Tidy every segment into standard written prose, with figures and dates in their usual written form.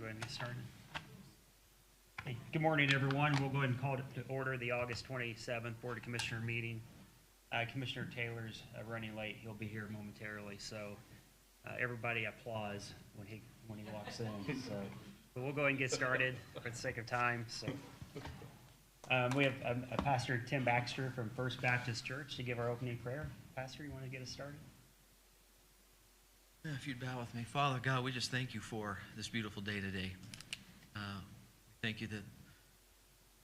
ahead and get started. Hey, good morning, everyone. We'll go ahead and call to order the August 27th Board of Commissioner meeting. Commissioner Taylor's running late. He'll be here momentarily, so everybody applause when he walks in. So but we'll go ahead and get started for the sake of time. So we have Pastor Tim Baxter from First Baptist Church to give our opening prayer. Pastor, you want to get us started? If you'd bow with me. Father God, we just thank you for this beautiful day today. Thank you that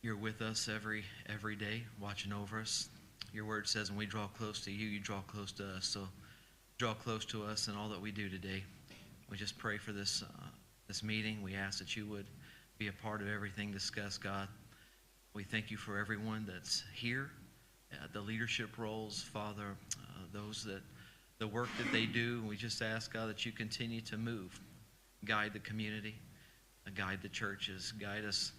you're with us every day, watching over us. Your word says when we draw close to you, you draw close to us. So draw close to us in all that we do today. We just pray for this meeting. We ask that you would be a part of everything discussed, God. We thank you for everyone that's here, the leadership roles, Father, those that the work that they do. We just ask, God, that you continue to move, guide the community, guide the churches, guide us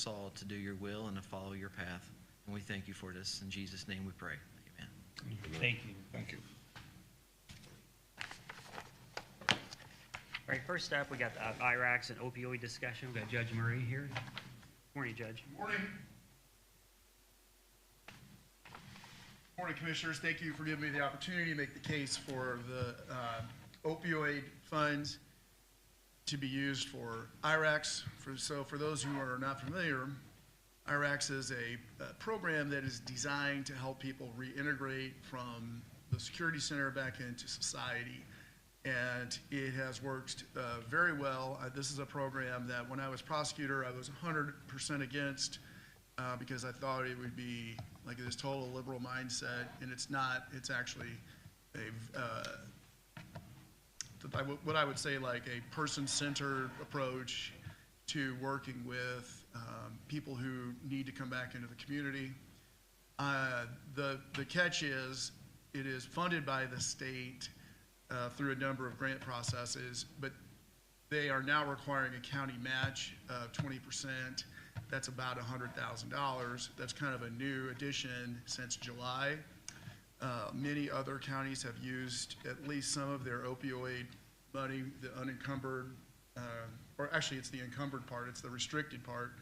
all to do your will and to follow your path. And we thank you for this. In Jesus' name we pray. Amen. Thank you. Thank you. All right, first up, we got the IRACs and opioid discussion. We've got Judge Murray here. Morning, Judge. Morning. Morning, Commissioners. Thank you for giving me the opportunity to make the case for the opioid funds to be used for IRACs. So for those who are not familiar, IRACs is a program that is designed to help people reintegrate from the security center back into society. And it has worked very well. This is a program that when I was prosecutor, I was 100% against because I thought it would be like this total liberal mindset, and it's not. It's actually what I would say like a person-centered approach to working with people who need to come back into the community. The catch is it is funded by the state through a number of grant processes, but they are now requiring a county match of 20%. That's about $100,000. That's kind of a new addition since July. Many other counties have used at least some of their opioid money, the unencumbered, or actually it's the encumbered part, it's the restricted part,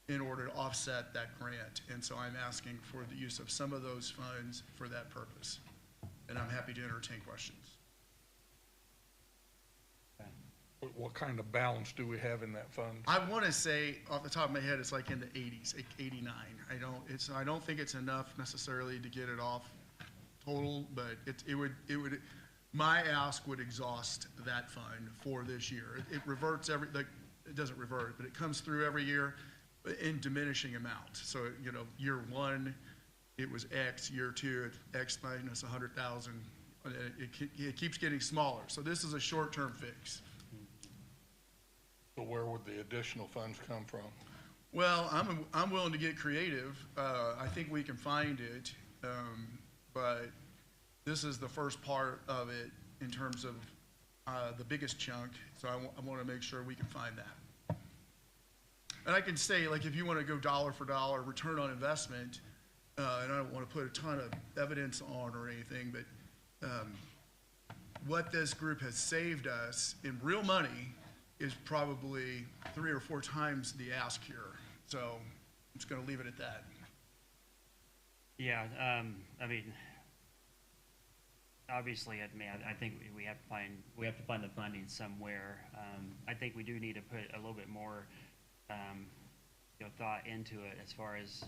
in order to offset that grant. And so I'm asking for the use of some of those funds for that purpose. And I'm happy to entertain questions. What kind of balance do we have in that fund? I want to say off the top of my head, it's like in the 80s, like 89. I don't think it's enough necessarily to get it off total, but it would. My ask would exhaust that fund for this year. It reverts it doesn't revert, but it comes through every year in diminishing amount. So year one, it was X. Year two, it's X minus 100,000. It keeps getting smaller. So this is a short-term fix. So where would the additional funds come from? Well, I'm willing to get creative. I think we can find it, but this is the first part of it in terms of the biggest chunk. So I want to make sure we can find that. And I can say, like, if you want to go dollar for dollar return on investment, and I don't want to put a ton of evidence on or anything, but what this group has saved us in real money is probably 3 or 4 times the ask here. So I'm just going to leave it at that. Yeah, I mean, obviously, I think we have to find the funding somewhere. I think we do need to put a little bit more thought into it as far as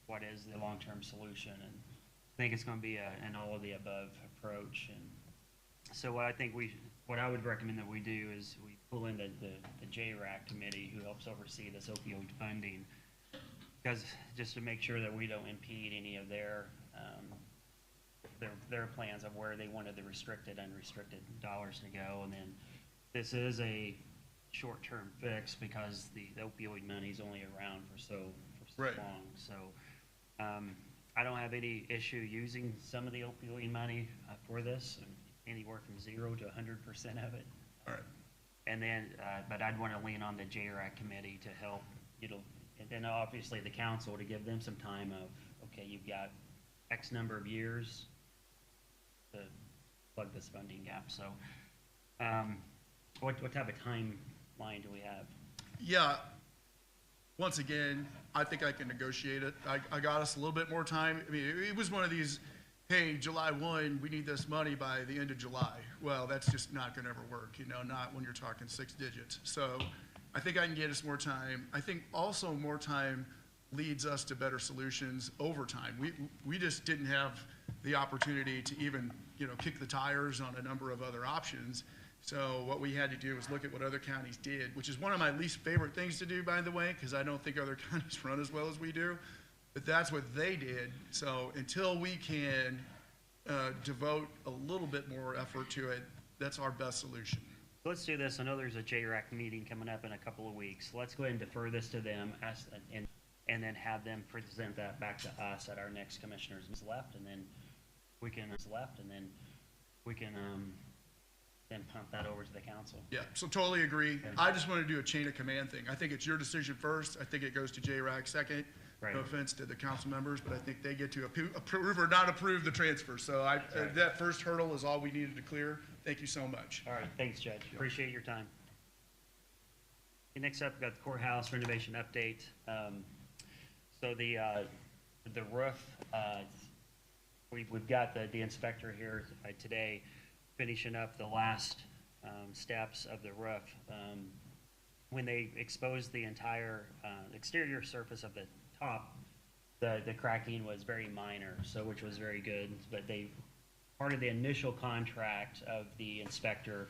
what is the long-term solution, and I think it's going to be an all of the above approach. And so what I would recommend that we do is we pull in the JRAC committee who helps oversee this opioid funding, because just to make sure that we don't impede any of their plans of where they wanted the restricted, unrestricted dollars to go. And then this is a short-term fix because the opioid money is only around for so Right. long. So I don't have any issue using some of the opioid money for this, anywhere from 0 to 100% of it. All right. And then, but I'd want to lean on the JRAC committee to help, and then obviously the council to give them some time of, okay, you've got X number of years to plug this funding gap. So what type of timeline do we have? Yeah, once again, I think I can negotiate it. I got us a little bit more time. I mean, it was one of these, hey, July 1, we need this money by the end of July. Well, that's just not gonna ever work, you know, not when you're talking 6 digits. So I think I can get us more time. I think also more time leads us to better solutions over time. We just didn't have the opportunity to even, you know, kick the tires on a number of other options. So what we had to do was look at what other counties did, which is one of my least favorite things to do, by the way, because I don't think other counties run as well as we do. But that's what they did. So until we can devote a little bit more effort to it, that's our best solution. Let's do this. I know there's a JRAC meeting coming up in a couple of weeks. Let's go ahead and defer this to them, and then have them present that back to us at our next commissioners left, and then we can then pump that over to the council. Yeah, so totally agree. I just want to do a chain of command thing. I think it's your decision first. I think it goes to JRAC second. Right. No offense to the council members, but I think they get to approve or not approve the transfer. So Right. that first hurdle is all we needed to clear. Thank you so much. All right, thanks, Judge. Appreciate your time. Okay, next up, we've got the courthouse renovation update. So the roof, we've got the inspector here today finishing up the last steps of the roof. When they exposed the entire exterior surface of the top, the cracking was very minor, so which was very good. But part of the initial contract of the inspector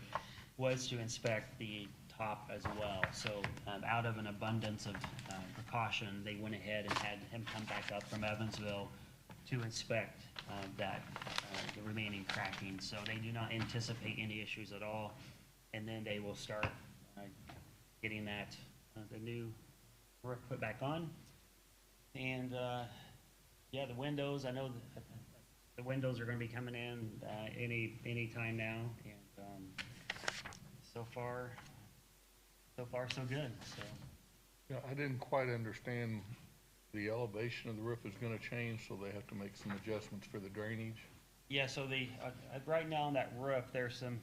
was to inspect the top as well. So out of an abundance of precaution, they went ahead and had him come back up from Evansville to inspect the remaining cracking. So they do not anticipate any issues at all. And then they will start getting the new roof put back on. And yeah, the windows, I know the windows are going to be coming in any time now. And so far so good. So Yeah, I didn't quite understand, the elevation of the roof is gonna change, so they have to make some adjustments for the drainage. yeah, so right now on that roof, there's some.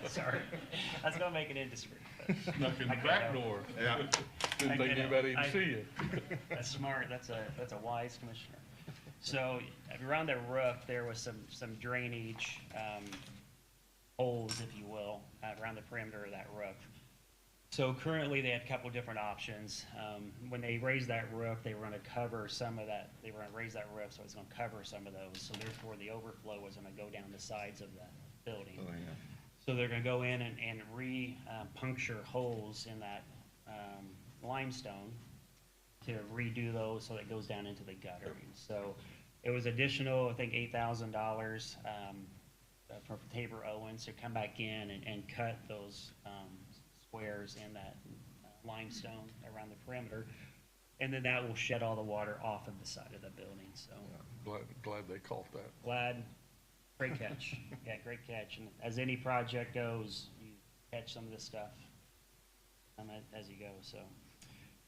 Sorry, that's gonna make it indiscreet. Snuck in the I back can't help door. Yeah. Didn't think anybody would see you. That's smart. That's a wise commissioner. So around the roof, there was some drainage holes, if you will, around the perimeter of that roof. So currently, they had a couple different options. When they raised that roof, they were going to cover some of that. They were going to raise that roof, so it was going to cover some of those. So therefore, the overflow was going to go down the sides of the building. Oh, yeah. So they're going to go in and puncture holes in that limestone to redo those so it goes down into the gutter. So it was additional, I think, $8,000 from Tabor Owens to come back in and cut those squares in that limestone around the perimeter. And then that will shed all the water off of the side of the building. So Glad they caught that. glad. Great catch. Yeah, great catch. And as any project goes, you catch some of this stuff as you go. So,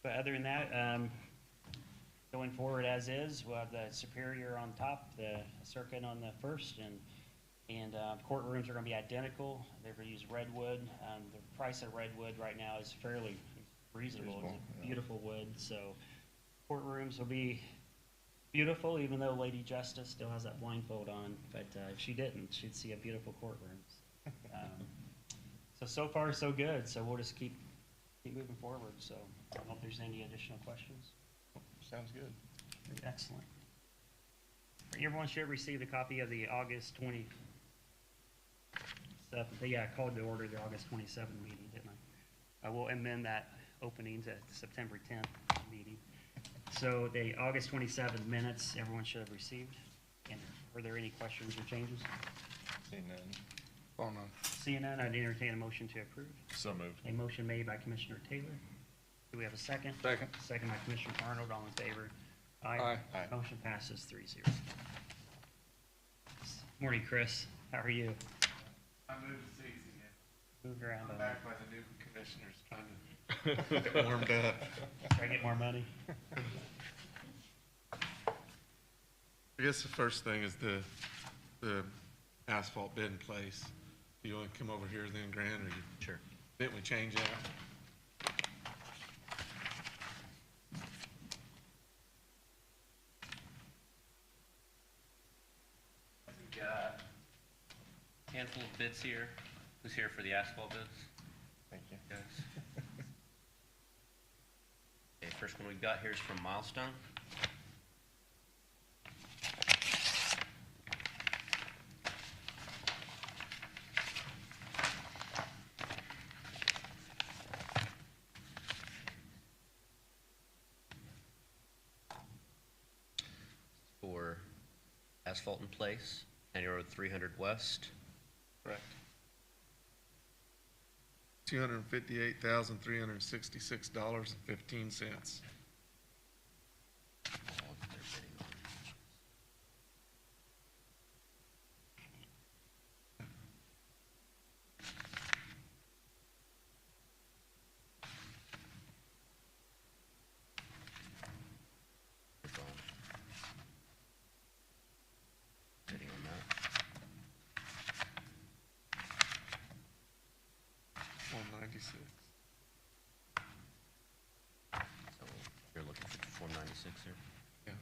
but other than that, going forward as is, we'll have the Superior on top, the Circuit on the first, and courtrooms are going to be identical. They're going to use redwood. The price of redwood right now is fairly reasonable. It's a beautiful wood. So courtrooms will be beautiful, even though Lady Justice still has that blindfold on. But if she didn't, she'd see a beautiful courtroom. So far, so good. So we'll just keep moving forward. So I don't know if there's any additional questions. Sounds good. Excellent. Everyone should have received a copy of the August 27th. Yeah, I called to order the August 27th meeting, didn't I? I will amend that opening to September 10th meeting. So the August 27th minutes, everyone should have received. And were there any questions or changes? Seeing none. Oh, no. Seeing none, I'd entertain a motion to approve. So moved. A motion made by Commissioner Taylor. Do we have a second? Second. Second by Commissioner Arnold, all in favor? Aye. Aye. Motion passes 3-0. Morning, Chris. How are you? I moved seats again. Moved around. I'm back by the new commissioners trying to. Get warmed up. Try to get more money. I guess the first thing is the asphalt bid in place. You want to come over here then, Grant, or you, Sure. didn't we change that? We've got a handful of bids here. Who's here for the asphalt bids? Thank you. Guys. Okay, first one we've got here is from Milestone. For asphalt in place, County Road 300 West. Correct. $258,366.15. I'll get their bidding on. They're gone. Bidding on that. 196. So you're looking for 496 here? Yeah.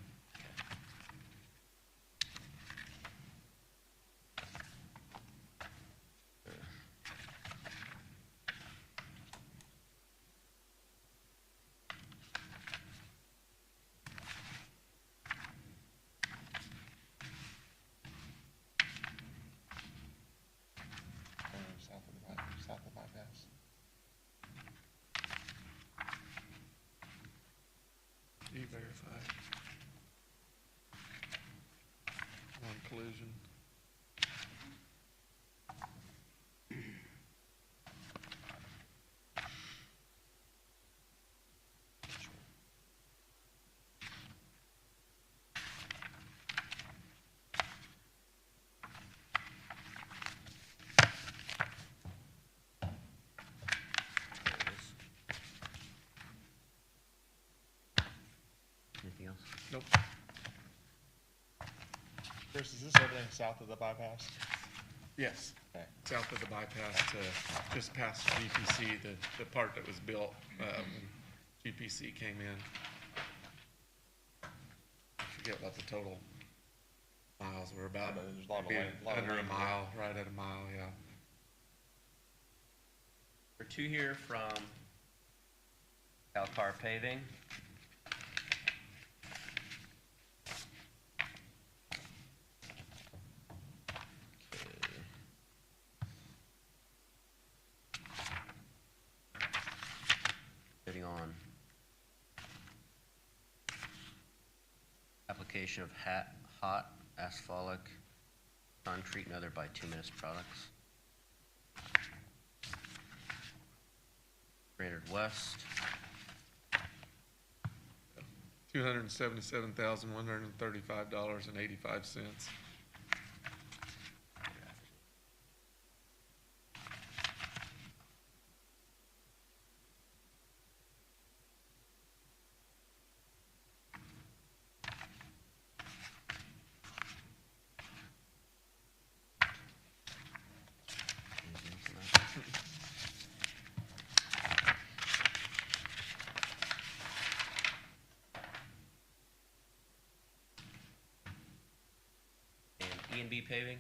South of the bypass. E-Verify. Non-collision. There it is. Anything else? Nope. Chris, is this everything south of the bypass? Yes. Okay. South of the bypass to just past GPC, the part that was built, when GPC came in. I forget what the total miles were about. But there's a lot of Maybe land- lot of under a land there. mile, right at a mile, yeah. There are two here from Calcar Paving. Bidding on application of hot asphalt, concrete and other bituminous products. 300 West, $277,135.85. anything else on that? And E&B paving.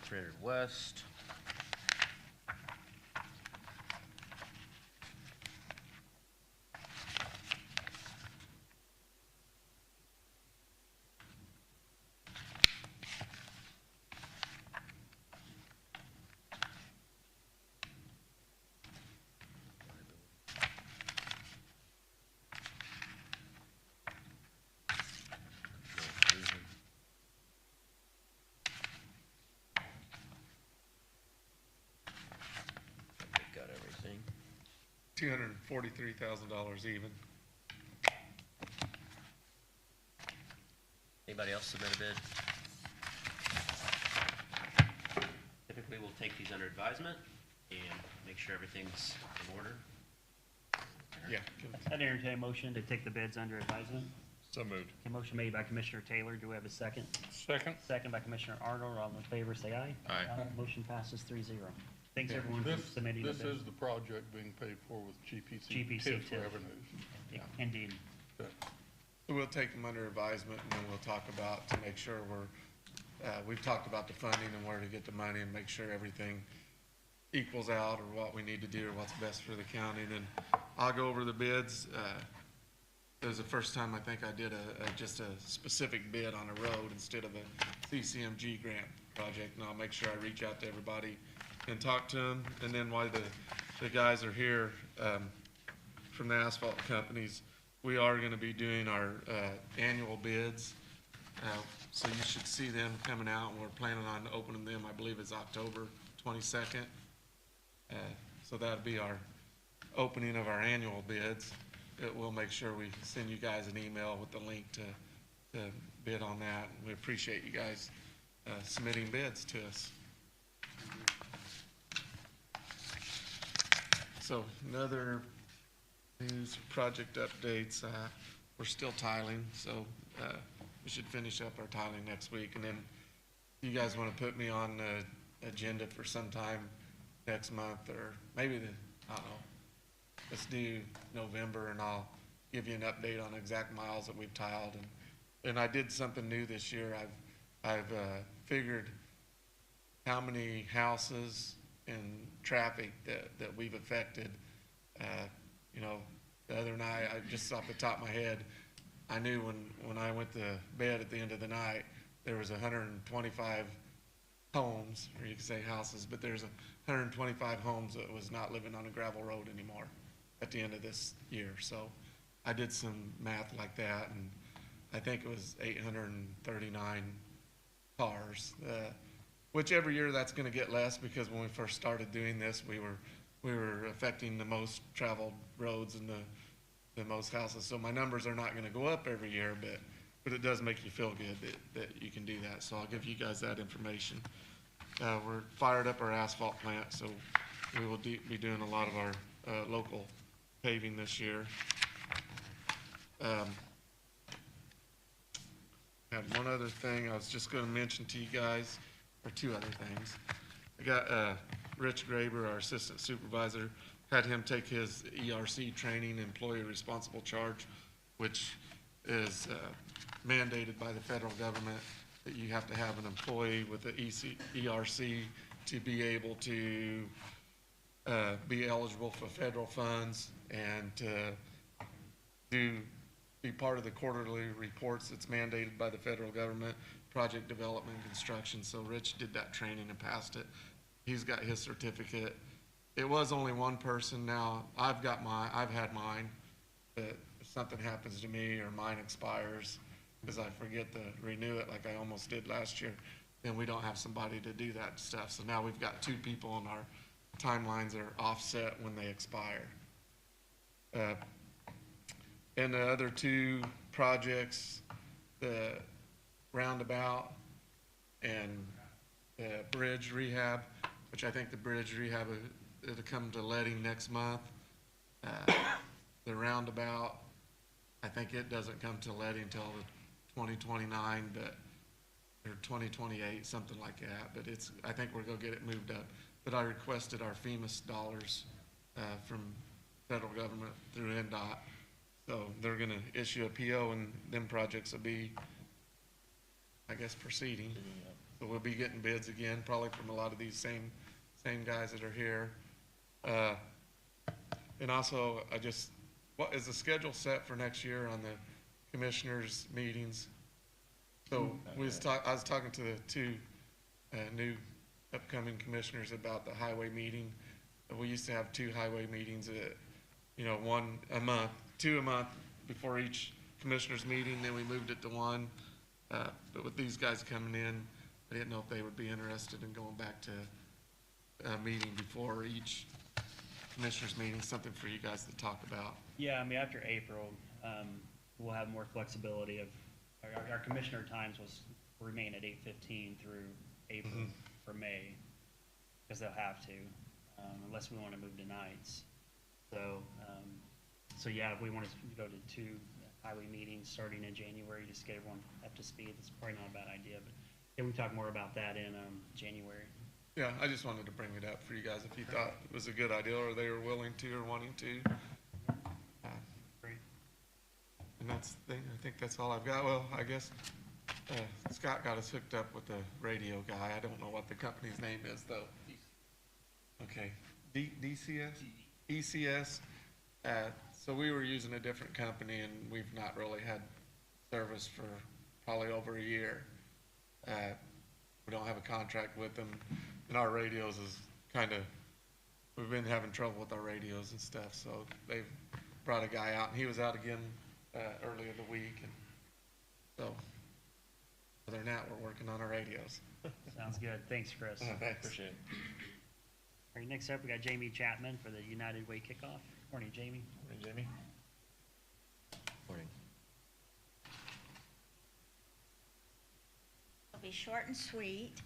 Trader West. They've got everything. $243,000 even. Anybody else submit a bid? take these under advisement and make sure everything's in order. Yeah. I'd entertain a motion to take the bids under advisement. So moved. A motion made by Commissioner Taylor. Do we have a second? Second. Second by Commissioner Arnold. All in favor, say aye. Aye. Motion passes 3-0. Thanks, Yeah, everyone, for This, submitting the this bid. is the project being paid for with GPC GPC TIF TIF. revenues. Indeed. Okay. So we'll take them under advisement, and then we'll talk about, to make sure we've talked about the funding and where to get the money and make sure everything equals out, or what we need to do, or what's best for the county. And then I'll go over the bids. It was the first time I think I did just a specific bid on a road instead of a CCMG grant project, and I'll make sure I reach out to everybody and talk to them. And then while the guys are here, from the asphalt companies, we are gonna be doing our, annual bids. So you should see them coming out, and we're planning on opening them, I believe it's October 22nd. So that'd be our opening of our annual bids. We'll make sure we send you guys an email with the link to bid on that. We appreciate you guys, submitting bids to us. So another news, project updates, we're still tiling, so, we should finish up our tiling next week. And then you guys wanna put me on the agenda for sometime next month, or maybe I don't know, let's do November, and I'll give you an update on exact miles that we've tiled. And I did something new this year. I've figured how many houses and traffic that we've affected. You know, the other night, just off the top of my head, I knew when I went to bed at the end of the night, there was 125 homes, or you could say houses, but there's 125 homes that was not living on a gravel road anymore at the end of this year. So I did some math like that, and I think it was 839 cars, which every year that's gonna get less, because when we first started doing this, we were affecting the most traveled roads and the most houses. So my numbers are not gonna go up every year, but it does make you feel good that you can do that. So I'll give you guys that information. We're fired up our asphalt plant, so we will be doing a lot of our local paving this year. Had one other thing I was just gonna mention to you guys, or two other things. I got Rich Graber, our assistant supervisor, had him take his ERC training, employee responsible charge, which is mandated by the federal government, that you have to have an employee with the ERC to be able to be eligible for federal funds, and to be part of the quarterly reports that's mandated by the federal government, project development, construction. So Rich did that training and passed it. He's got his certificate. It was only one person. Now I've had mine, but if something happens to me or mine expires because I forget to renew it like I almost did last year, then we don't have somebody to do that stuff. So now we've got two people, and our timelines are offset when they expire. And the other two projects, the roundabout and the bridge rehab, which I think the bridge rehab, it'll come to letting next month. The roundabout, I think it doesn't come to letting until the 2029, or 2028, something like that. But I think we're gonna get it moved up. But I requested our FEMA dollars from federal government through NDOT. So they're gonna issue a PO, and them projects will be, I guess, proceeding. So we'll be getting bids again, probably from a lot of these same guys that are here. And also, what is the schedule set for next year on the commissioners' meetings? So I was talking to the two new upcoming commissioners about the highway meeting. We used to have two highway meetings at, two a month before each commissioners meeting, then we moved it to one. But with these guys coming in, I didn't know if they would be interested in going back to a meeting before each commissioners meeting, something for you guys to talk about. Yeah, I mean, after April, we'll have more flexibility of, our commissioner times will remain at 8:15 through April for May. because they'll have to, unless we want to move to nights. So, yeah, if we want to go to 2 highway meetings starting in January, just get everyone up to speed, it's probably not a bad idea, but yeah, we can talk more about that in, January. Yeah, I just wanted to bring it up for you guys if you thought it was a good idea or they were willing to or wanting to. Great. And that's the thing, I think that's all I've got. Well, I guess Scott got us hooked up with the radio guy. I don't know what the company's name is, though. Okay, DCS? ECS. So we were using a different company, and we've not really had service for probably over a year. We don't have a contract with them, and our radios is kind of, we've been having trouble with our radios and stuff, so they've brought a guy out, and he was out again earlier in the week, and so other than that, we're working on our radios. Sounds good. Thanks, Chris. Thanks. Appreciate it. All right, next up, we got Jamie Chapman for the United Way kickoff. Morning, Jamie. Morning, Jamie. Morning. It'll be short and sweet.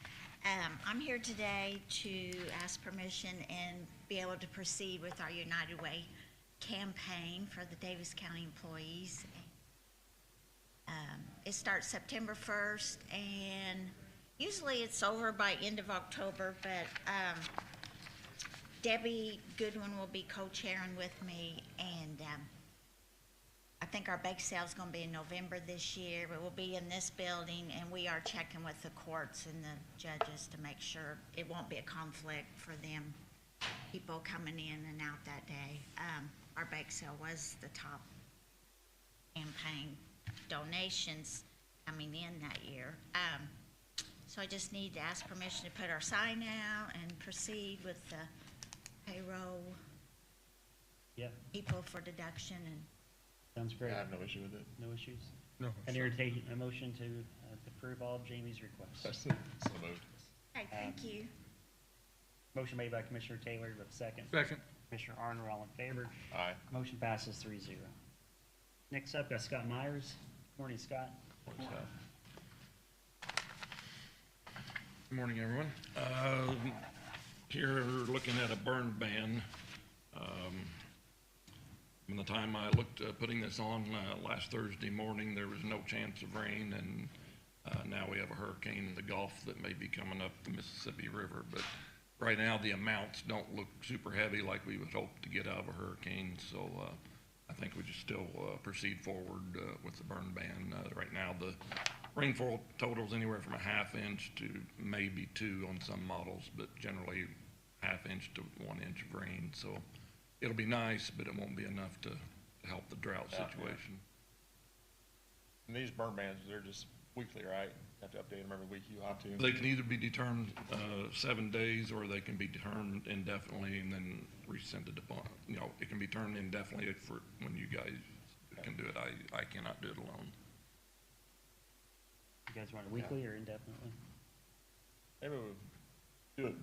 I'm here today to ask permission and be able to proceed with our United Way campaign for the Daviess County employees. It starts September 1st, and usually it's over by end of October, but Debbie Goodwin will be co-chairing with me, and I think our bake sale is going to be in November this year, but we'll be in this building, and we are checking with the courts and the judges to make sure it won't be a conflict for them, people coming in and out that day. Our bake sale was the top campaign donations coming in that year. So I just need to ask permission to put our sign out and proceed with the payroll Yeah, people for deduction and sounds great. I have no issue with it. No issues? No. And entertain a motion to approve all of Jamie's requests. So moved. Hey, thank you. Motion made by Commissioner Taylor, with second. Second. Commissioner Arnold, all in favor. Aye. Motion passes 3-0. Next up, got Scott Myers. Morning, Scott. Good morning, everyone. Here, looking at a burn ban. From the time I looked, putting this on last Thursday morning, there was no chance of rain, and now we have a hurricane in the Gulf that may be coming up the Mississippi River. But right now, the amounts don't look super heavy like we would hope to get out of a hurricane, so I think we just still proceed forward with the burn ban. Right now, the rainfall totals anywhere from a ½ inch to maybe 2 on some models, but generally ½ inch to 1 inch of rain. So it'll be nice, but it won't be enough to help the drought Yeah, situation. And these burn bans, they're just weekly, right? You have to update them every week, you have to. They can either be determined 7 days, or they can be determined indefinitely and then rescinded upon. You know, it can be turned indefinitely for when you guys can do it. I cannot do it alone. You guys want it weekly or indefinitely? Maybe we'll do it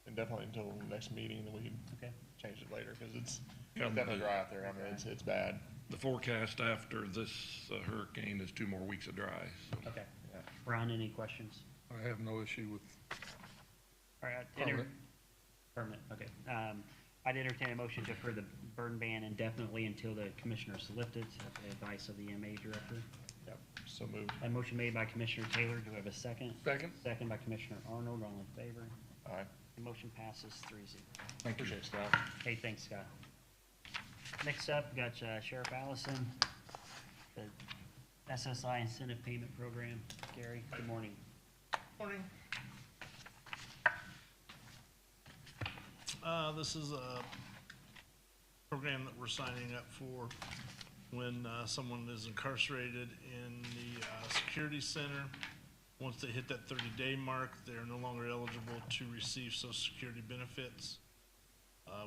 indefinitely until the next meeting, and then we can Okay. change it later, because it's Yeah, definitely dry out there. I mean, it's bad. The forecast after this hurricane is 2 more weeks of dry, so. Okay. Yeah. Ron, any questions? I have no issue with All right. permanent. Permanent, okay. I'd entertain a motion to approve the burn ban indefinitely until the commissioners lift it at the advice of the EMA director. Yep, so moved. A motion made by Commissioner Taylor. Do we have a second? Second. Second by Commissioner Arnold. All in favor? Aye. The motion passes 3-0. Appreciate it, Scott. Hey, thanks, Scott. Next up, we got Sheriff Allison, the SSI Incentive Payment Program. Gary, good morning. Morning. This is a program that we're signing up for when someone is incarcerated in the security center. Once they hit that 30-day mark, they're no longer eligible to receive Social Security benefits.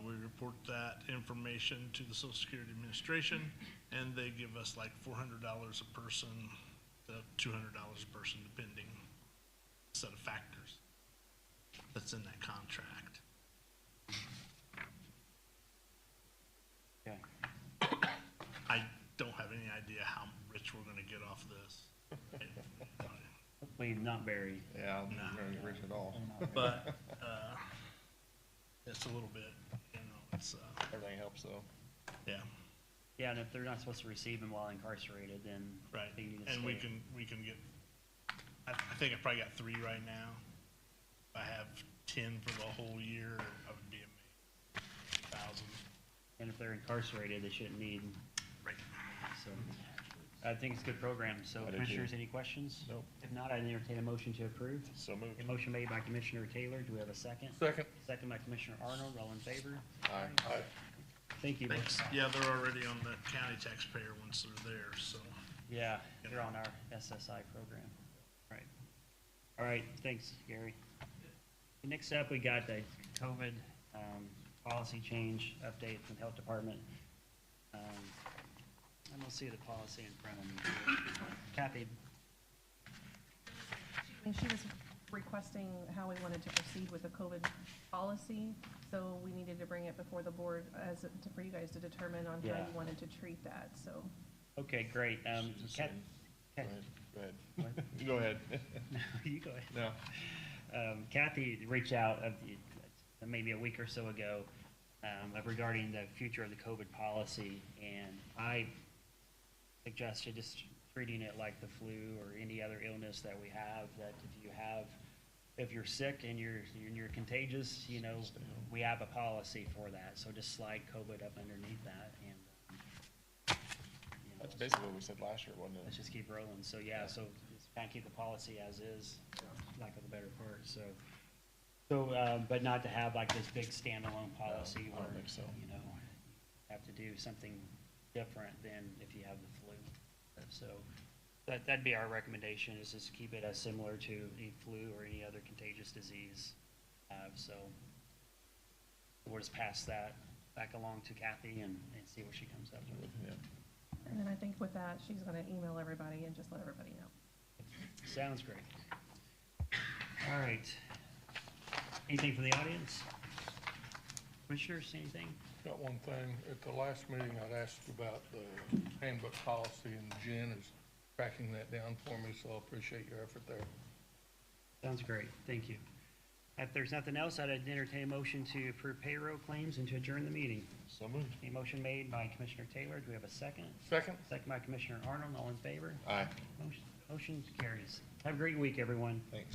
We report that information to the Social Security Administration, and they give us like $400 a person to $200 a person, depending set of factors that's in that contract. Okay. I don't have any idea how rich we're gonna get off this. Hopefully not very. Yeah, I'm No. not very rich at all. But, it's a little bit, you know, it's, Everything helps though. yeah, Yeah, and if they're not supposed to receive them while incarcerated, then right. they need to And we stay. can get, I think I probably got 3 right now. If I have 10 for the whole year, I would be amazed. 1,000. And if they're incarcerated, they shouldn't need, Right. so. I think it's a good program. So I do too. commissioners, any questions? Nope. If not, I'd entertain a motion to approve. So moved. A motion made by Commissioner Taylor. Do we have a second? Second. Second by Commissioner Arnold. All in favor? Aye. Thank you. Thanks. Yeah, they're already on the county taxpayer once they're there, so. Yeah, they're on our SSI program. Right. All right, thanks, Gary. Next up, we got the COVID policy change update from the Health Department. I don't see the policy in front of me. Kathy, And she was requesting how we wanted to proceed with the COVID policy, so we needed to bring it before the board for you guys to determine on how Yeah. you wanted to treat that, so. okay, great. Just Kat- saying. Go ahead. You go ahead. You go ahead. No. Kathy reached out maybe a week or so ago regarding the future of the COVID policy, and I suggested just treating it like the flu or any other illness that we have, that if you're sick and you're contagious, you know, we have a policy for that, so just slide COVID up underneath that, and you know, That's basically what we said last year, wasn't let's it? just keep rolling. So, yeah, so just kind of keep the policy as is, lack of a better part, so, but not to have like this big standalone policy I where, don't think so. you know, have to do something different than if you have the flu. So, that'd be our recommendation, is just keep it as similar to the flu or any other contagious disease. So, we'll just pass that back along to Kathy and see what she comes up with. Yeah. And then I think with that, she's gonna email everybody and just let everybody know. Sounds great. All right. Anything from the audience? Commissioners, anything? Got one thing. At the last meeting, I'd asked about the handbook policy, and Jen is tracking that down for me, so I appreciate your effort there. Sounds great. Thank you. If there's nothing else, I'd entertain a motion to approve payroll claims and to adjourn the meeting. So moved. A motion made by Commissioner Taylor. Do we have a second? Second? Second by Commissioner Arnold. All in favor? Aye. Motion carries. Have a great week, everyone. Thanks.